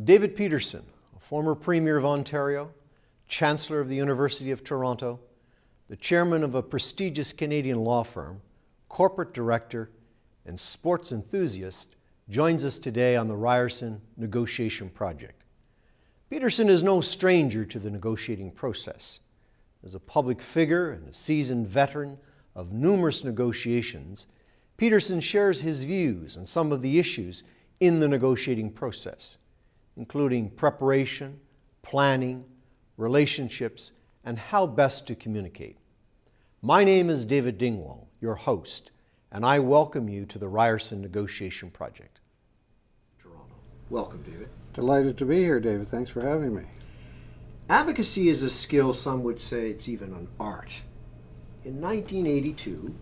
David Peterson, a former Premier of Ontario, Chancellor of the University of Toronto, the chairman of a prestigious Canadian law firm, corporate director, and sports enthusiast, joins us today on the Ryerson negotiation project. Peterson is no stranger to the negotiating process. As a public figure and a seasoned veteran of numerous negotiations, Peterson shares his views on some of the issues in the negotiating process, including preparation, planning, relationships, and how best to communicate. My name is David Dingwall, your host, and I welcome you to the Ryerson Negotiation Project. Toronto. Welcome, David. Delighted to be here, David. Thanks for having me. Advocacy is a skill, some would say it's even an art. In 1982,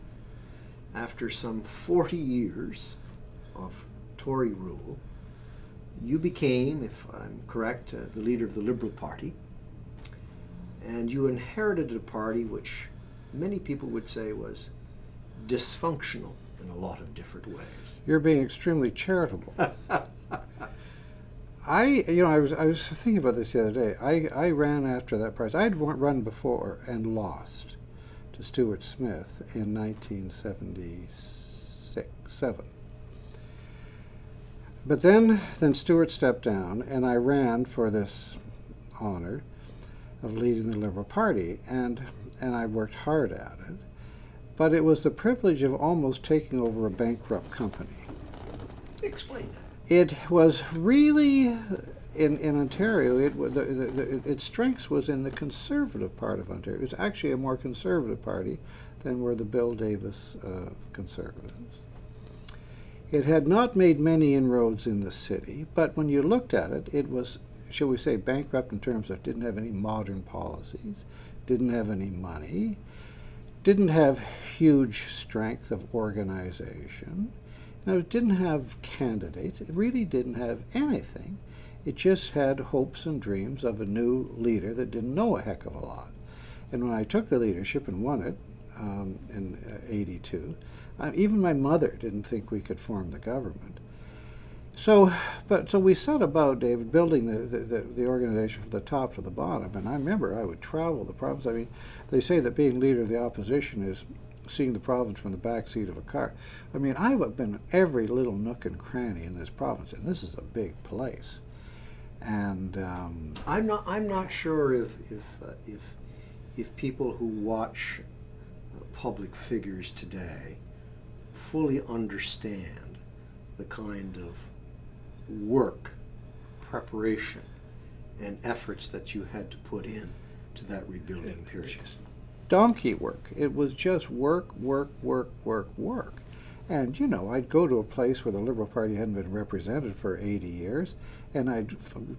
after some 40 years of Tory rule, you became, if I'm correct, the leader of the Liberal Party, and you inherited a party which many people would say was dysfunctional in a lot of different ways. You're being extremely charitable. I was thinking about this the other day. I ran after that prize. I'd run before and lost to Stuart Smith in 1977. But then Stuart stepped down, and I ran for this honor of leading the Liberal Party, and I worked hard at it. But it was the privilege of almost taking over a bankrupt company. Explain that. It was really, in Ontario, its strength was in the conservative part of Ontario. It was actually a more conservative party than were the Bill Davis Conservatives. It had not made many inroads in the city, but when you looked at it, it was, shall we say, bankrupt in terms of didn't have any modern policies, didn't have any money, didn't have huge strength of organization. Now, it didn't have candidates. It really didn't have anything. It just had hopes and dreams of a new leader that didn't know a heck of a lot. And when I took the leadership and won it in '82, even my mother didn't think we could form the government. So we set about, David, building the organization from the top to the bottom. And I remember I would travel the province. I mean, they say that being leader of the opposition is seeing the province from the back seat of a car. I mean, I've been in every little nook and cranny in this province, and this is a big place. And I'm not sure if people who watch public figures today fully understand the kind of work, preparation, and efforts that you had to put in to that rebuilding period. Donkey work. It was just work. And, you know, I'd go to a place where the Liberal Party hadn't been represented for 80 years, and I'd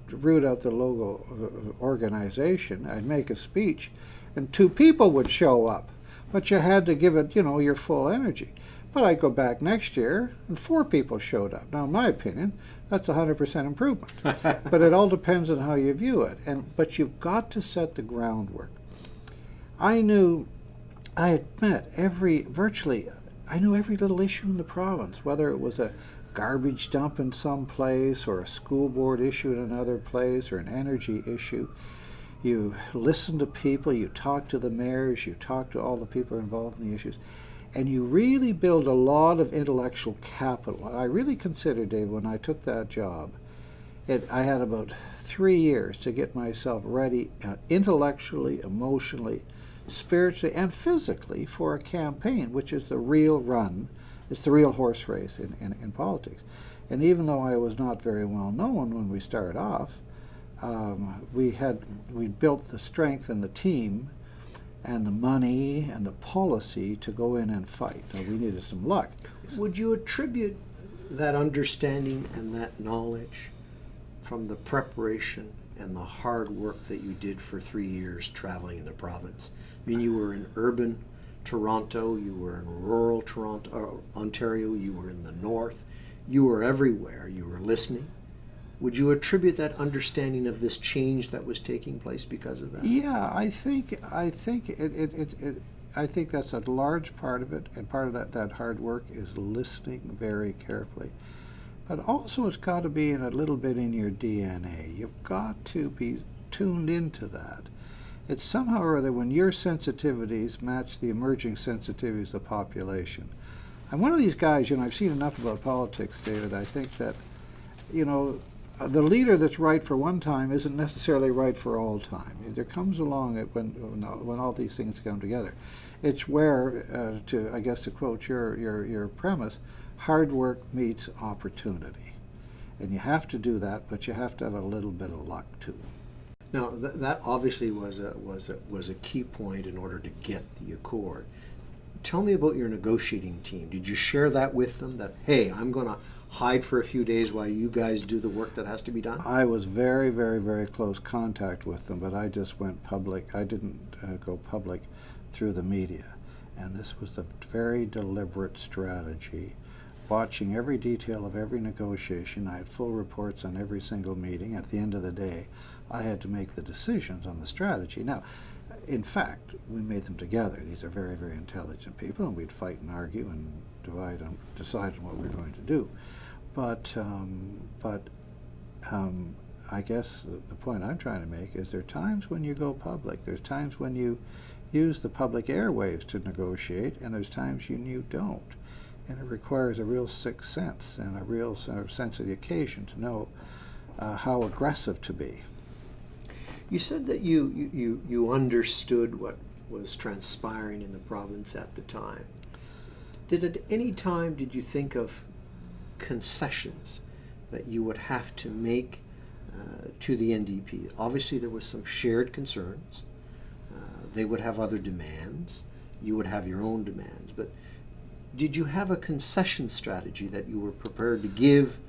root out the logo organization. I'd make a speech, and 2 people would show up. But you had to give it, you know, your full energy. But I'd go back next year, and 4 people showed up. Now, in my opinion, that's 100% improvement. But it all depends on how you view it. But you've got to set the groundwork. I knew every little issue in the province, whether it was a garbage dump in some place or a school board issue in another place or an energy issue. You listen to people, you talk to the mayors, you talk to all the people involved in the issues, and you really build a lot of intellectual capital. I really considered, Dave, when I took that job, I had about 3 years to get myself ready intellectually, emotionally, spiritually, and physically for a campaign, which is the real run. It's the real horse race in politics. And even though I was not very well known when we started off, we built the strength and the team and the money and the policy to go in and fight. Now, we needed some luck. Would you attribute that understanding and that knowledge from the preparation and the hard work that you did for 3 years traveling in the province? I mean, you were in urban Toronto, you were in rural Toronto, Ontario, you were in the north, you were everywhere, you were listening. Would you attribute that understanding of this change that was taking place because of that? Yeah, I think that's a large part of it, and part of that hard work is listening very carefully. But also it's got to be in a little bit in your DNA. You've got to be tuned into that. It's somehow or other when your sensitivities match the emerging sensitivities of the population. I'm one of these guys, you know, I've seen enough about politics, David. I think that, you know, the leader that's right for one time isn't necessarily right for all time. There comes along when all these things come together. It's where, I guess to quote your premise, hard work meets opportunity. And you have to do that, but you have to have a little bit of luck too. Now, that obviously was a key point in order to get the accord. Tell me about your negotiating team. Did you share that with them, that, hey, I'm going to hide for a few days while you guys do the work that has to be done? I was very, very, very close contact with them, but I just went public. I didn't go public through the media. And this was a very deliberate strategy, watching every detail of every negotiation. I had full reports on every single meeting. At the end of the day, I had to make the decisions on the strategy. Now, in fact, we made them together. These are very, very intelligent people, and we'd fight and argue and decide on what we were going to do. But I guess the point I'm trying to make is there are times when you go public. There's times when you use the public airwaves to negotiate, and there's times you don't. And it requires a real sixth sense and a real sort of sense of the occasion to know how aggressive to be. You said that you understood what was transpiring in the province at the time. At any time did you think of concessions that you would have to make to the NDP? Obviously, there was some shared concerns. They would have other demands. You would have your own demands. But did you have a concession strategy that you were prepared to give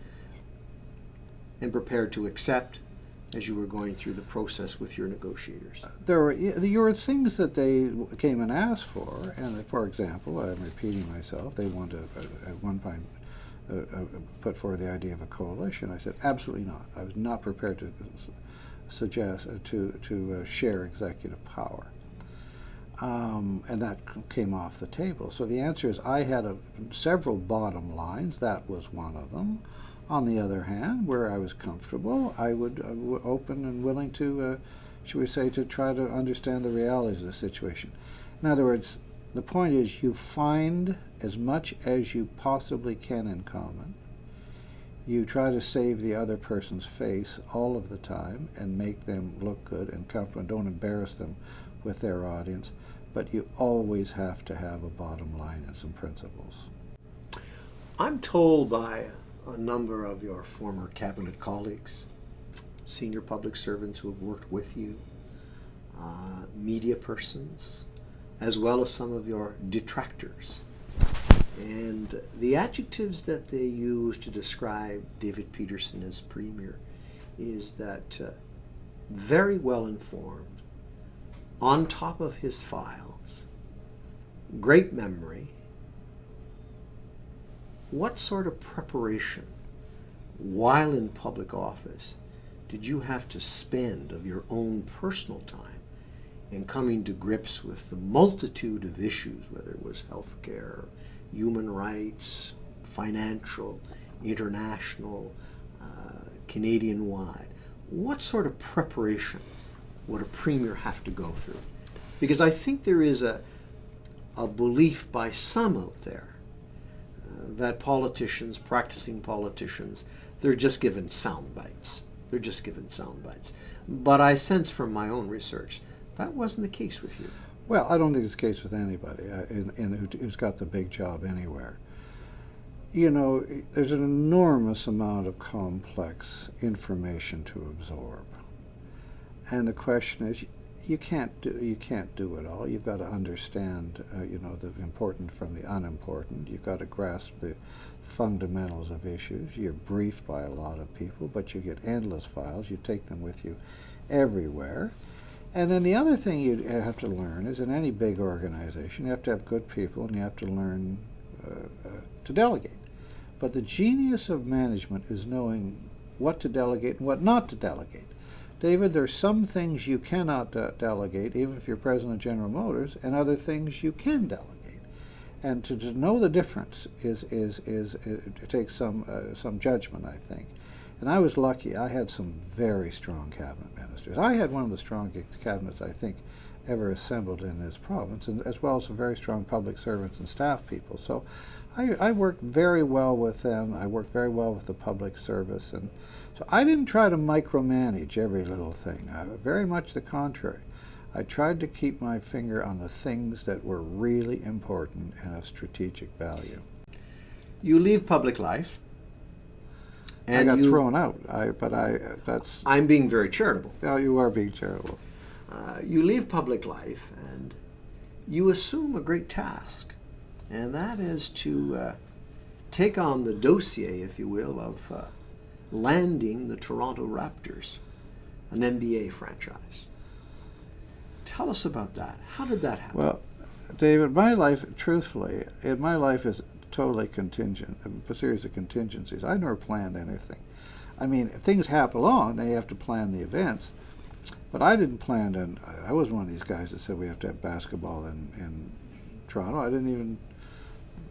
and prepared to accept as you were going through the process with your negotiators? There were things that they came and asked for, and for example, I'm repeating myself, they wanted to, at one point, put forward the idea of a coalition. I said, absolutely not. I was not prepared to suggest, to share executive power. And that came off the table. So the answer is I had several bottom lines. That was one of them. On the other hand, where I was comfortable, I would open and willing to, should we say, to try to understand the realities of the situation. In other words, the point is you find as much as you possibly can in common. You try to save the other person's face all of the time and make them look good and comfortable. Don't embarrass them with their audience. But you always have to have a bottom line and some principles. I'm told by a number of your former cabinet colleagues, senior public servants who have worked with you, media persons, as well as some of your detractors. And the adjectives that they use to describe David Peterson as Premier is that very well informed, on top of his files, great memory. What sort of preparation, while in public office, did you have to spend of your own personal time in coming to grips with the multitude of issues, whether it was healthcare, human rights, financial, international, Canadian-wide? What sort of preparation would a premier have to go through? Because I think there is a belief by some out there that politicians, practicing politicians, they're just given sound bites. They're just given sound bites. But I sense from my own research that wasn't the case with you. Well, I don't think it's the case with anybody who's got the big job anywhere. You know, there's an enormous amount of complex information to absorb. And the question is, you can't do it all. You've got to understand, you know, the important from the unimportant. You've got to grasp the fundamentals of issues. You're briefed by a lot of people, but you get endless files. You take them with you everywhere. And then the other thing you have to learn is in any big organization, you have to have good people and you have to learn to delegate. But the genius of management is knowing what to delegate and what not to delegate. David, there are some things you cannot delegate, even if you're president of General Motors, and other things you can delegate. And to know the difference it takes some judgment, I think. And I was lucky. I had some very strong cabinet ministers. I had one of the strongest cabinets, I think, ever assembled in this province, and as well as some very strong public servants and staff people. So I worked very well with them. I worked very well with the public service. And so I didn't try to micromanage every little thing. Very much the contrary. I tried to keep my finger on the things that were really important and of strategic value. You leave public life. And I got thrown out. I'm being very charitable. Yeah, you are being charitable. You leave public life and you assume a great task, and that is to take on the dossier, if you will, of landing the Toronto Raptors, an NBA franchise. Tell us about that. How did that happen? Well, David, my life, truthfully, my life is totally contingent, a series of contingencies. I never planned anything. I mean, if things happen along, then you have to plan the events. But I didn't plan, and I was one of these guys that said we have to have basketball in Toronto. I didn't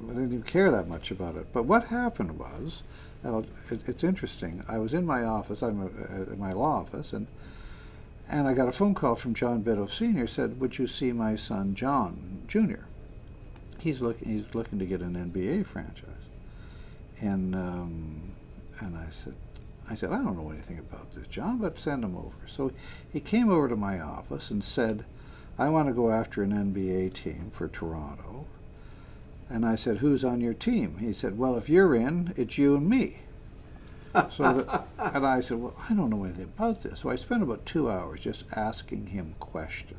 even care that much about it. But what happened was, it's interesting. I was in my office, in my law office, and I got a phone call from John Biddulph Sr. Said, "Would you see my son John Jr.? He's looking to get an NBA franchise." And I said, "I don't know anything about this, John, but send him over." So he came over to my office and said, "I want to go after an NBA team for Toronto." And I said, "Who's on your team?" He said, "Well, if you're in, it's you and me." And I said, "Well, I don't know anything about this." So I spent about 2 hours just asking him questions.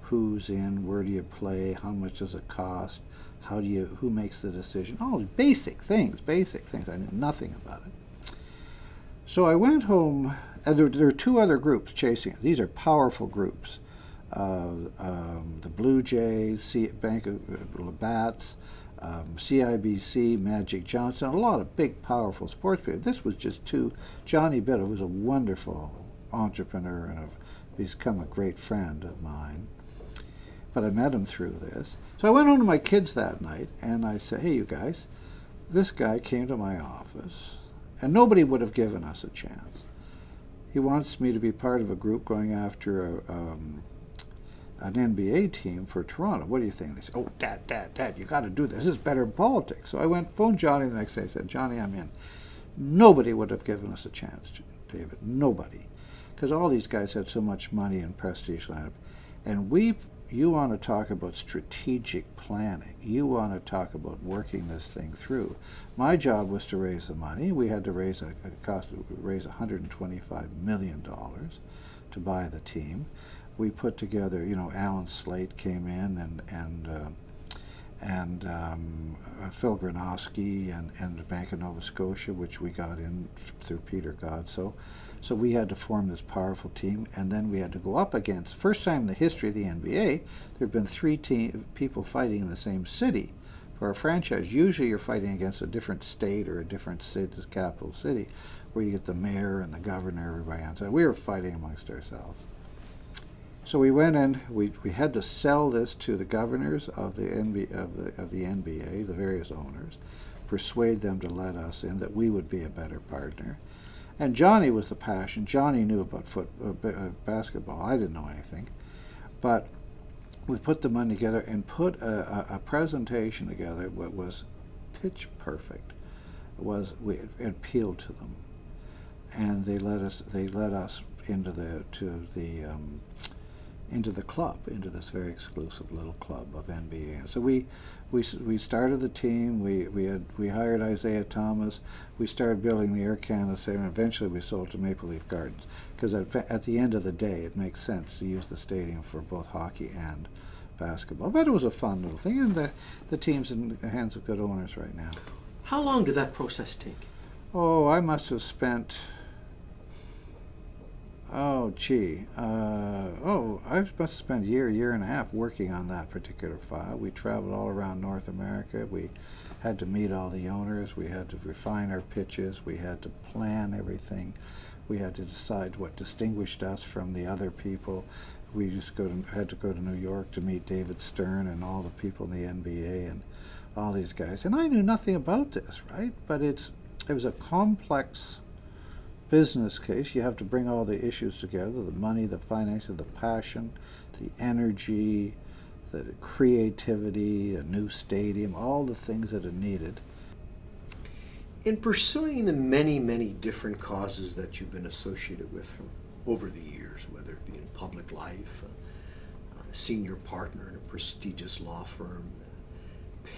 Who's in? Where do you play? How much does it cost? Who makes the decision? All basic things. I knew nothing about it. So I went home, and there are two other groups chasing it. These are powerful groups. The Blue Jays, Bank of Bats, CIBC, Magic Johnson, a lot of big, powerful sports people. This was just two. Johnny Biddulph was a wonderful entrepreneur and he's become a great friend of mine. But I met him through this. So I went home to my kids that night, and I said, "Hey, you guys, this guy came to my office, and nobody would have given us a chance. He wants me to be part of a group going after an NBA team for Toronto. What do you think?" They said, "Oh, Dad, you got to do this. This is better than politics." So I phoned Johnny the next day. I said, "Johnny, I'm in." Nobody would have given us a chance, David. Nobody. Because all these guys had so much money and prestige lineup. And you want to talk about strategic planning. You want to talk about working this thing through. My job was to raise the money. We had to raise $125 million to buy the team. We put together, Alan Slate came in and Phil Granowski and the Bank of Nova Scotia, which we got in through Peter Godso. So we had to form this powerful team, and then we had to go up against, first time in the history of the NBA, there have been three people fighting in the same city for a franchise. Usually you're fighting against a different state or a different capital city, where you get the mayor and the governor, everybody on side. We were fighting amongst ourselves. So we went in, we had to sell this to the governors of the NBA, the various owners, persuade them to let us in, that we would be a better partner. And Johnny was the passion. Johnny knew about basketball. I didn't know anything. But we put the money together and put a presentation together that was pitch perfect. It appealed to them. And they let us into the club, into this very exclusive little club of NBA. So we started the team. We hired Isaiah Thomas. We started building the Air Canada Stadium. And eventually, we sold to Maple Leaf Gardens, because at the end of the day, it makes sense to use the stadium for both hockey and basketball. But it was a fun little thing, and the team's in the hands of good owners right now. How long did that process take? Oh, I must have spent. I was supposed to spend a year and a half working on that particular file. We traveled all around North America. We had to meet all the owners. We had to refine our pitches. We had to plan everything. We had to decide what distinguished us from the other people. we had to go to New York to meet David Stern and all the people in the NBA and all these guys. And I knew nothing about this, right? But it was a complex business case. You have to bring all the issues together, the money, the finances, the passion, the energy, the creativity, a new stadium, all the things that are needed. In pursuing the many, many different causes that you've been associated with from over the years, whether it be in public life, a senior partner in a prestigious law firm,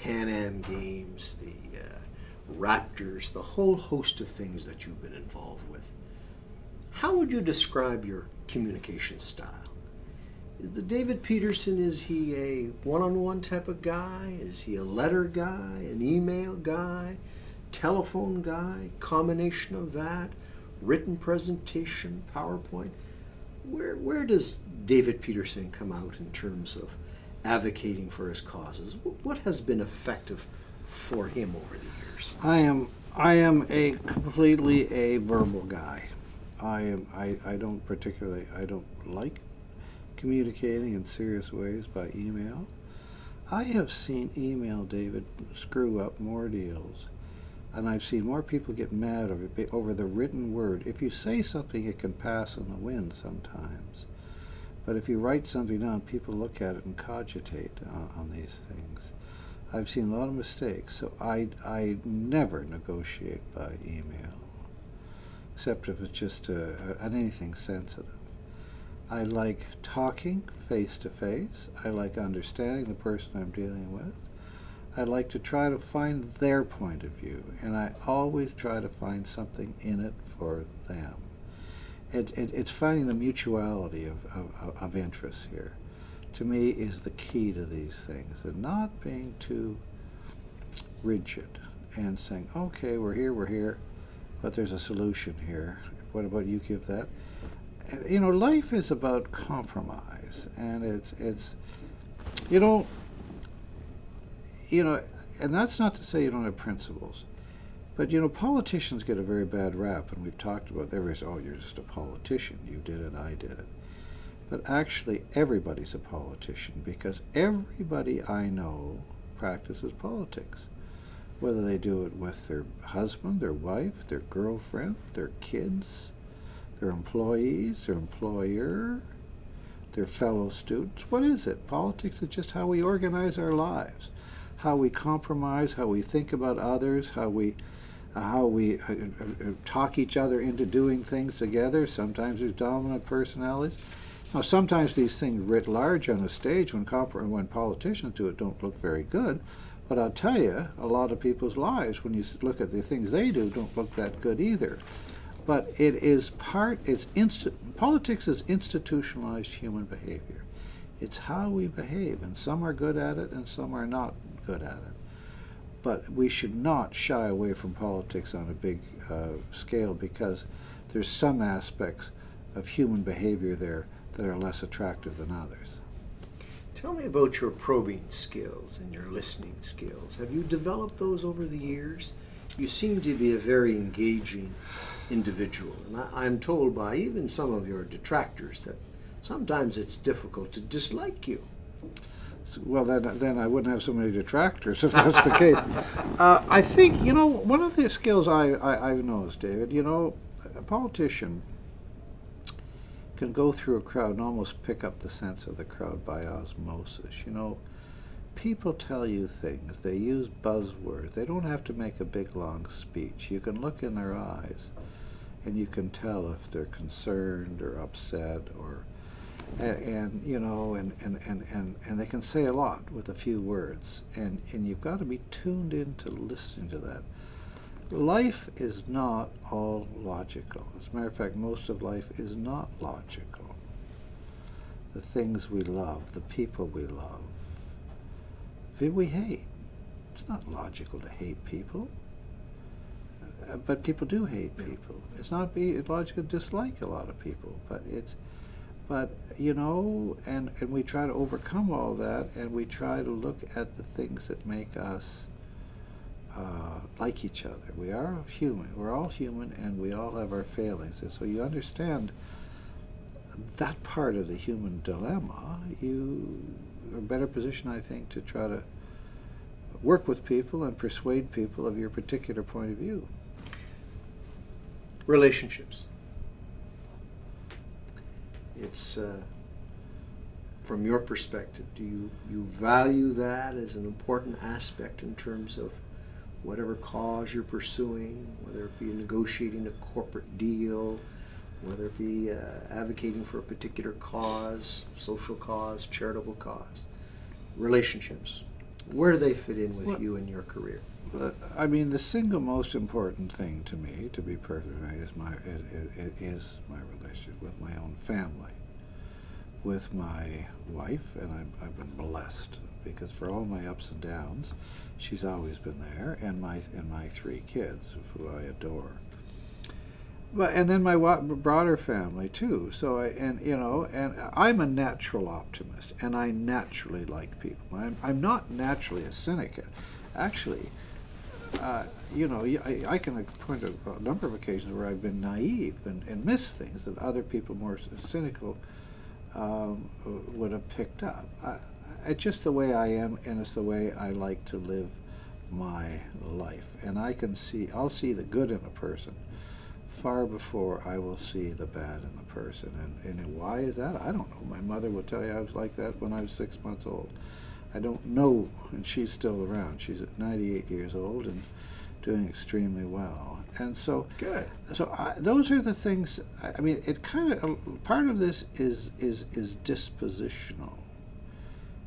Pan Am Games, the Raptors, the whole host of things that you've been involved with, how would you describe your communication style? Is the David Peterson, is he a one-on-one type of guy? Is he a letter guy, an email guy, telephone guy, combination of that, written presentation, PowerPoint? Where does David Peterson come out in terms of advocating for his causes? What has been effective for him over the years? I am a completely a verbal guy. I don't like communicating in serious ways by email. I have seen email, David, screw up more deals. And I've seen more people get mad over the written word. If you say something, it can pass in the wind sometimes. But if you write something down, people look at it and cogitate on these things. I've seen a lot of mistakes, so I never negotiate by email, except if it's just on anything sensitive. I like talking face to face. I like understanding the person I'm dealing with. I like to try to find their point of view, and I always try to find something in it for them. It's finding the mutuality of interest here, to me, is the key to these things, and not being too rigid and saying, okay, we're here, but there's a solution here. What about you give that? And, you know, life is about compromise, and it's you know, and that's not to say you don't have principles. But, you know, politicians get a very bad rap, and we've talked about everybody's, oh, you're just a politician. You did it, I did it. But actually, everybody's a politician, because everybody I know practices politics, whether they do it with their husband, their wife, their girlfriend, their kids, their employees, their employer, their fellow students. What is it? Politics is just how we organize our lives, how we compromise, how we think about others, how we talk each other into doing things together. Sometimes there's dominant personalities. Now, sometimes these things writ large on a stage when politicians do it don't look very good. But I'll tell you, a lot of people's lives, when you look at the things they do, don't look that good either. But politics is institutionalized human behavior. It's how we behave, and some are good at it and some are not good at it. But we should not shy away from politics on a big scale, because there's some aspects of human behavior there that are less attractive than others. Tell me about your probing skills and your listening skills. Have you developed those over the years? You seem to be a very engaging individual, and I'm told by even some of your detractors that sometimes it's difficult to dislike you. Well, then I wouldn't have so many detractors if that's the case. I think, you know, one of the skills I've noticed, David, you know, a politician can go through a crowd and almost pick up the sense of the crowd by osmosis. You know, people tell you things. They use buzzwords. They don't have to make a big, long speech. You can look in their eyes, and you can tell if they're concerned or upset, or and you know, and they can say a lot with a few words, and you've got to be tuned into listening to that. Life is not all logical. As a matter of fact, most of life is not logical. The things we love, the people we love, we hate. It's not logical to hate people, but people do hate people. It's not logical to dislike a lot of people, but you know, and we try to overcome all that, and we try to look at the things that make us like each other. We are human. We're all human, and we all have our failings. And so you understand that part of the human dilemma, you are better positioned, I think, to try to work with people and persuade people of your particular point of view. Relationships. It's, from your perspective, do you value that as an important aspect in terms of whatever cause you're pursuing, whether it be negotiating a corporate deal, whether it be advocating for a particular cause, social cause, charitable cause? Relationships. Where do they fit in with you in your career? I mean, the single most important thing to me, to be perfectly frank, is my relationship with my own family, with my wife, and I've been blessed because for all my ups and downs, she's always been there, and my 3 kids, who I adore. But and then my broader family too. So and I'm a natural optimist, and I naturally like people. I'm not naturally a cynic. Actually, I can point to a number of occasions where I've been naive and missed things that other people more cynical would have picked up. It's just the way I am, and it's the way I like to live my life. And I'll see the good in a person far before I will see the bad in the person. And why is that? I don't know. My mother would tell you I was like that when I was 6 months old. I don't know, and she's still around. She's at 98 years old and doing extremely well. And so, good. So those are the things. I mean, it kind of part of this is dispositional.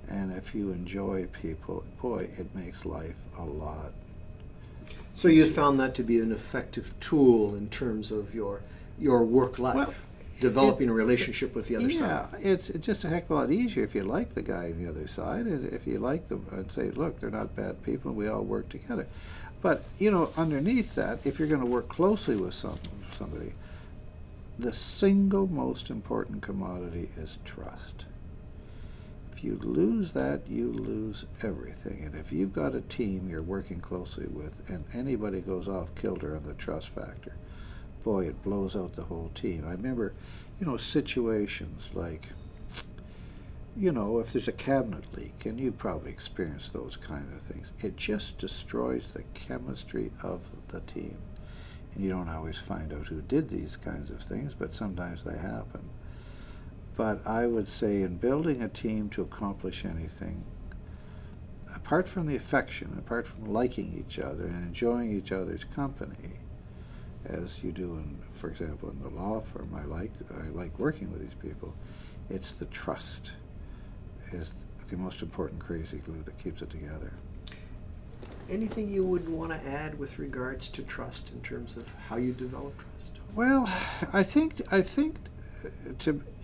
And if you enjoy people, boy, it makes life a lot. So you found that to be an effective tool in terms of your work life, Well, developing a relationship with the other side. Yeah, it's just a heck of a lot easier if you like the guy on the other side, and if you like them and say, look, they're not bad people, and we all work together. But, underneath that, if you're going to work closely with somebody, the single most important commodity is trust. If you lose that, you lose everything. And if you've got a team you're working closely with and anybody goes off kilter on the trust factor, boy, it blows out the whole team. I remember, situations like, if there's a cabinet leak, and you've probably experienced those kind of things, it just destroys the chemistry of the team. And you don't always find out who did these kinds of things, but sometimes they happen. But I would say in building a team to accomplish anything, apart from the affection, apart from liking each other and enjoying each other's company, as you do for example, in the law firm, I like working with these people, it's the trust is the most important crazy glue that keeps it together. Anything you would want to add with regards to trust in terms of how you develop trust? Well, I think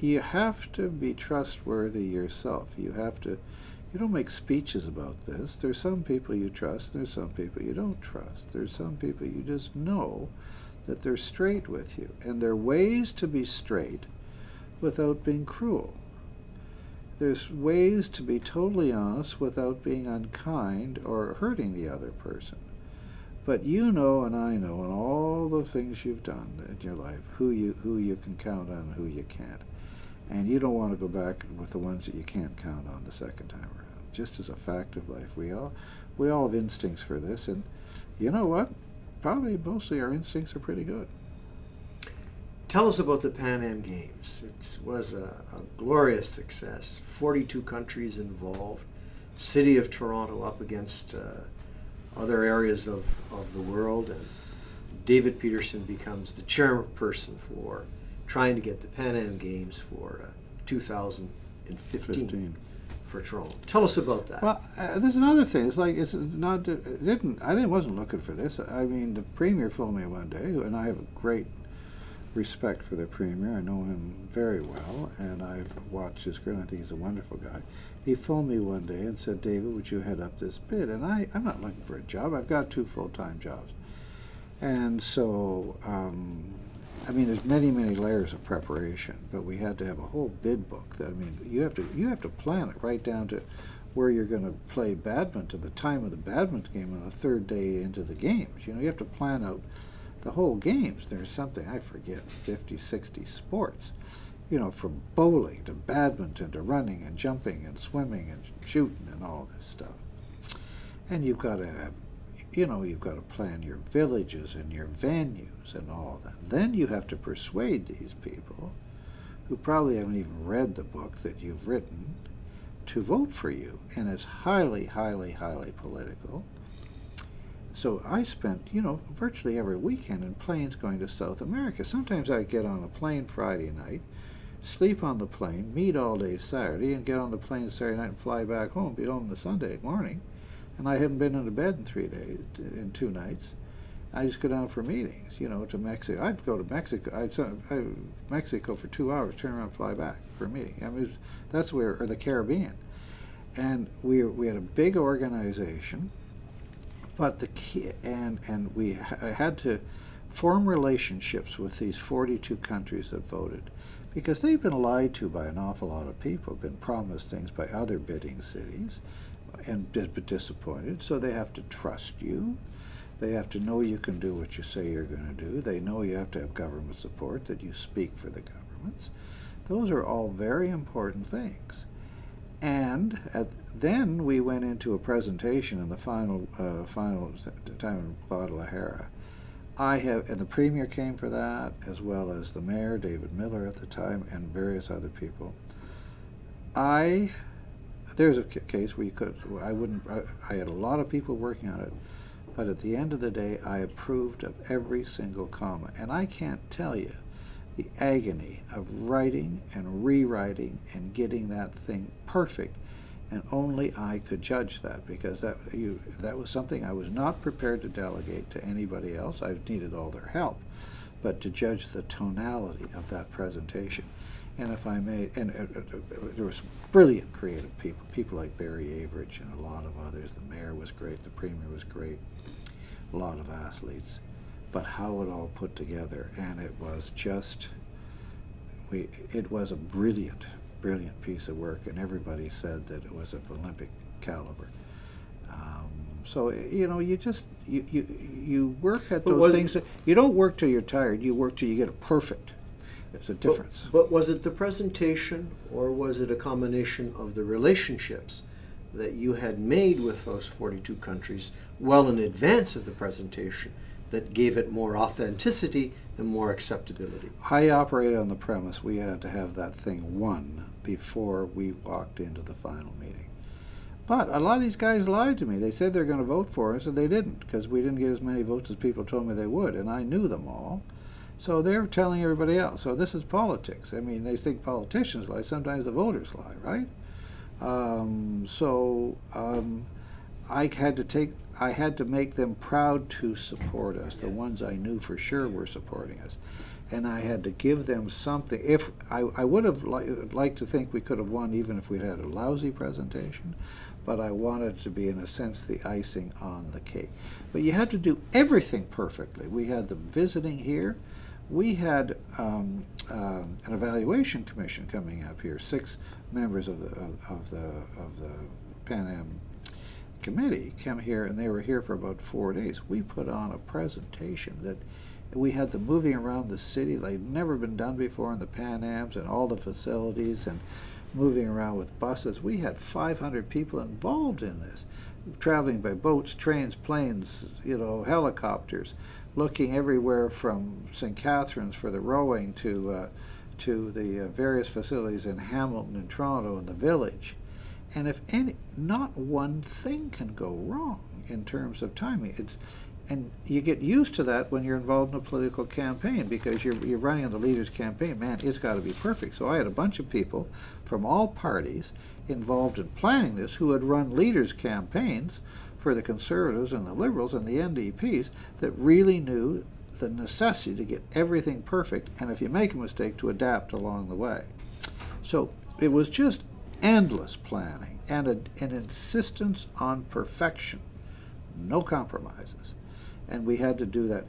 you have to be trustworthy yourself. You don't make speeches about this. There's some people you trust, there's some people you don't trust. There's some people you just know that they're straight with you. And there are ways to be straight without being cruel. There's ways to be totally honest without being unkind or hurting the other person. But you know, and I know, and all the things you've done in your life, who you can count on and who you can't. And you don't want to go back with the ones that you can't count on the second time around. Just as a fact of life, we all have instincts for this, and you know what? Probably mostly our instincts are pretty good. Tell us about the Pan Am Games. It was a glorious success. 42 countries involved. City of Toronto up against other areas of the world, and David Peterson becomes the chairperson for trying to get the Pan Am Games for 2015 for Toronto. Tell us about that. Well, there's another thing. It's like I wasn't looking for this. I mean, the Premier phoned me one day, and I have a great respect for the Premier. I know him very well, and I've watched his career, and I think he's a wonderful guy. He phoned me one day and said, David, would you head up this bid? And I'm not looking for a job. I've got 2 full-time jobs. And so, I mean, there's many, many layers of preparation, but we had to have a whole bid book. You have to plan it right down to where you're going to play badminton, the time of the badminton game on the 3rd day into the games. You have to plan out the whole games. There's something, I forget, 50, 60 sports. you know, from bowling to badminton to running and jumping and swimming and shooting and all this stuff. And you've got to have, you know, you've got to plan your villages and your venues and all that. Then you have to persuade these people, who probably haven't even read the book that you've written, to vote for you. And it's highly, highly, highly political. So I spent, you know, virtually every weekend in planes going to South America. Sometimes I'd get on a plane Friday night, sleep on the plane, meet all day Saturday, and get on the plane Saturday night and fly back home, be home the Sunday morning. And I hadn't been into bed in 3 days, in 2 nights. I just go down for meetings, you know, to Mexico. I'd go to Mexico. Mexico for 2 hours, turn around, fly back for a meeting. I mean, that's where, or the Caribbean. And we had a big organization, but the key, and I had to form relationships with these 42 countries that voted, because they've been lied to by an awful lot of people, been promised things by other bidding cities, and been disappointed. So they have to trust you. They have to know you can do what you say you're going to do. They know you have to have government support, that you speak for the governments. Those are all very important things. And then we went into a presentation in the final time in Guadalajara. And the premier came for that, as well as the mayor, David Miller at the time, and various other people. There's a case where I had a lot of people working on it, but at the end of the day, I approved of every single comma. And I can't tell you the agony of writing and rewriting and getting that thing perfect, and only I could judge that, because that was something I was not prepared to delegate to anybody else. I needed all their help, but to judge the tonality of that presentation. And if I may, there were some brilliant creative people like Barry Average and a lot of others. The mayor was great, the premier was great, a lot of athletes. But how it all put together, and it was just, it was a brilliant, brilliant piece of work, and everybody said that it was of Olympic caliber. So, you know, you work at those things. You don't work till you're tired. You work till you get it perfect. There's a difference. But was it the presentation, or was it a combination of the relationships that you had made with those 42 countries well in advance of the presentation that gave it more authenticity and more acceptability? I operated on the premise we had to have that thing won before we walked into the final meeting. But a lot of these guys lied to me. They said they're going to vote for us, and they didn't, because we didn't get as many votes as people told me they would, and I knew them all. So they're telling everybody else. So this is politics. I mean, they think politicians lie. Sometimes the voters lie, right? I had to make them proud to support us, the ones I knew for sure were supporting us. And I had to give them something. If I would have liked to think we could have won even if we'd had a lousy presentation, but I wanted to be, in a sense, the icing on the cake. But you had to do everything perfectly. We had them visiting here. We had an evaluation commission coming up here. 6 members of the Pan Am committee came here, and they were here for about 4 days. We put on a presentation that we had them moving around the city like never been done before in the Pan Ams, and all the facilities, and moving around with buses. We had 500 people involved in this, traveling by boats, trains, planes, you know, helicopters, looking everywhere from St. Catharines for the rowing to the various facilities in Hamilton and Toronto and the Village. And not one thing can go wrong in terms of timing. And you get used to that when you're involved in a political campaign, because you're running on the leader's campaign. Man, it's got to be perfect. So I had a bunch of people from all parties involved in planning this who had run leaders' campaigns for the Conservatives and the Liberals and the NDPs that really knew the necessity to get everything perfect, and if you make a mistake, to adapt along the way. So it was just endless planning and an insistence on perfection, no compromises. And we had to do that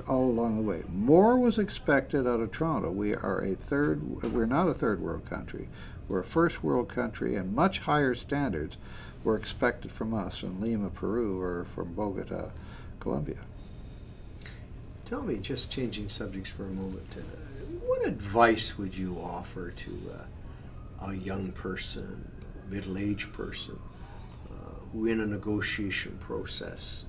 all along the way. More was expected out of Toronto. We're not a third world country. We're a first world country, and much higher standards were expected from us in Lima, Peru, or from Bogota, Colombia. Tell me, just changing subjects for a moment, What advice would you offer to a young person, middle-aged person, who in a negotiation process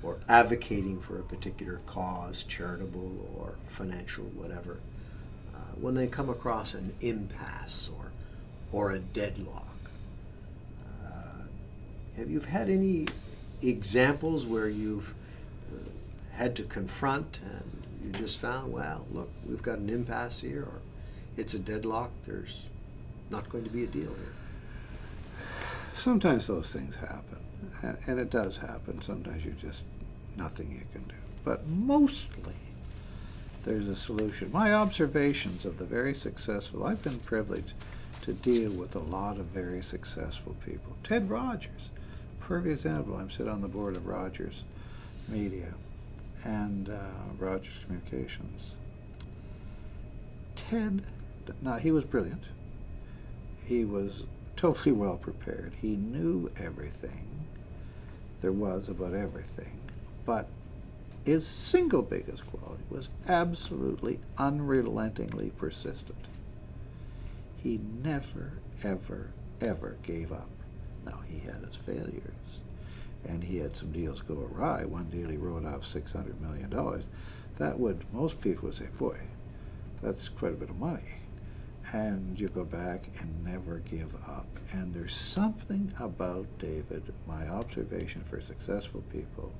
or advocating for a particular cause, charitable or financial, whatever, when they come across an impasse or a deadlock? Have you had any examples where you've had to confront and you just found, well, look, we've got an impasse here, or it's a deadlock, there's not going to be a deal here? Sometimes those things happen, and it does happen. Sometimes you're just nothing you can do. But mostly, there's a solution. My observations of the very successful, I've been privileged to deal with a lot of very successful people. Ted Rogers, perfect example. I'm sitting on the board of Rogers Media and Rogers Communications. Ted, now he was brilliant. He was totally well prepared. He knew everything there was about everything, but his single biggest quality was absolutely unrelentingly persistent. He never, ever, ever gave up. Now, he had his failures, and he had some deals go awry. One deal he wrote off $600 million. That would, most people would say, boy, that's quite a bit of money. And you go back and never give up. And there's something about David, my observation for successful people,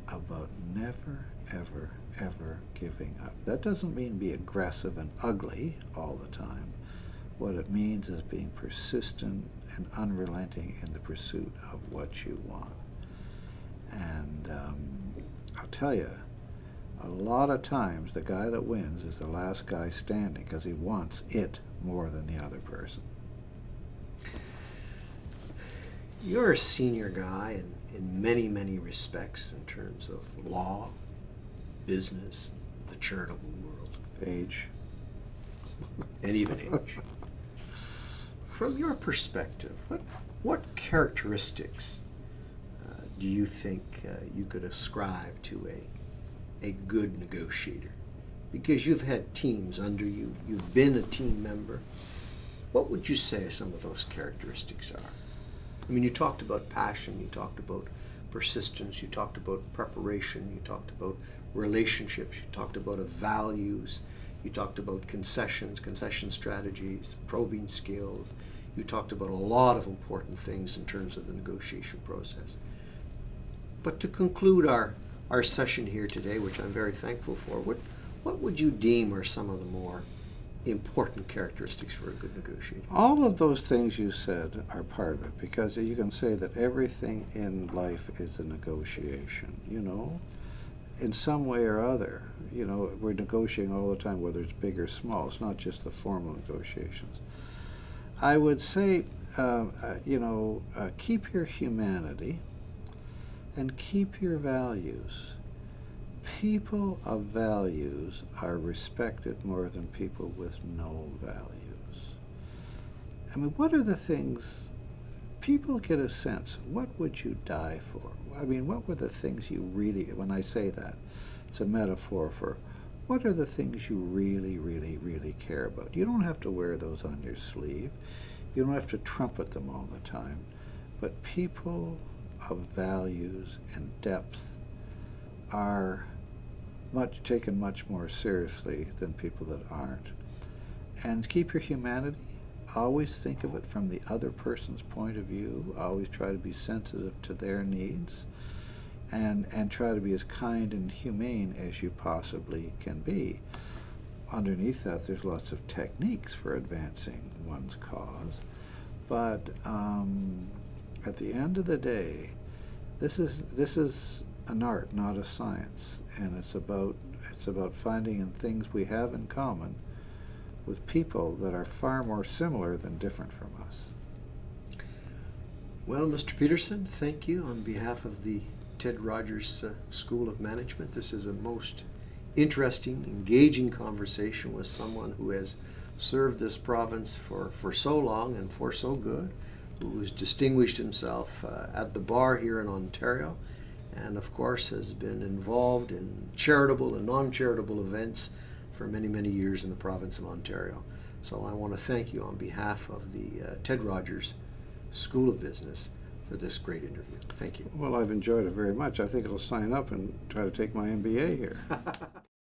about never, ever, ever giving up. That doesn't mean be aggressive and ugly all the time. What it means is being persistent and unrelenting in the pursuit of what you want. And I'll tell you, a lot of times the guy that wins is the last guy standing because he wants it more than the other person. You're a senior guy in many, many respects in terms of law, business, the charitable world. Age. And even age. From your perspective, what characteristics do you think you could ascribe to a good negotiator? Because you've had teams under you, you've been a team member. What would you say some of those characteristics are? I mean, you talked about passion, you talked about persistence, you talked about preparation, you talked about relationships, you talked about values, you talked about concession strategies, probing skills. You talked about a lot of important things in terms of the negotiation process. But to conclude our session here today, which I'm very thankful for, what would you deem are some of the more important characteristics for a good negotiator? All of those things you said are part of it, because you can say that everything in life is a negotiation, you know, in some way or other. You know, we're negotiating all the time, whether it's big or small. It's not just the formal negotiations. I would say, keep your humanity and keep your values. People of values are respected more than people with no values. I mean, what are the things, people get a sense, what would you die for? I mean, what were the things you really, when I say that, it's a metaphor for what are the things you really, really, really care about? You don't have to wear those on your sleeve. You don't have to trumpet them all the time. But people of values and depth are taken much more seriously than people that aren't. And keep your humanity. Always think of it from the other person's point of view. Always try to be sensitive to their needs. And try to be as kind and humane as you possibly can be. Underneath that, there's lots of techniques for advancing one's cause. But at the end of the day, this is an art, not a science, and it's about finding in things we have in common with people that are far more similar than different from us. Well, Mr. Peterson, thank you on behalf of the Ted Rogers School of Management. This is a most interesting, engaging conversation with someone who has served this province for so long and for so good, who has distinguished himself at the bar here in Ontario, and of course has been involved in charitable and non-charitable events for many, many years in the province of Ontario. So I want to thank you on behalf of the Ted Rogers School of Business for this great interview. Thank you. Well, I've enjoyed it very much. I think I'll sign up and try to take my MBA here.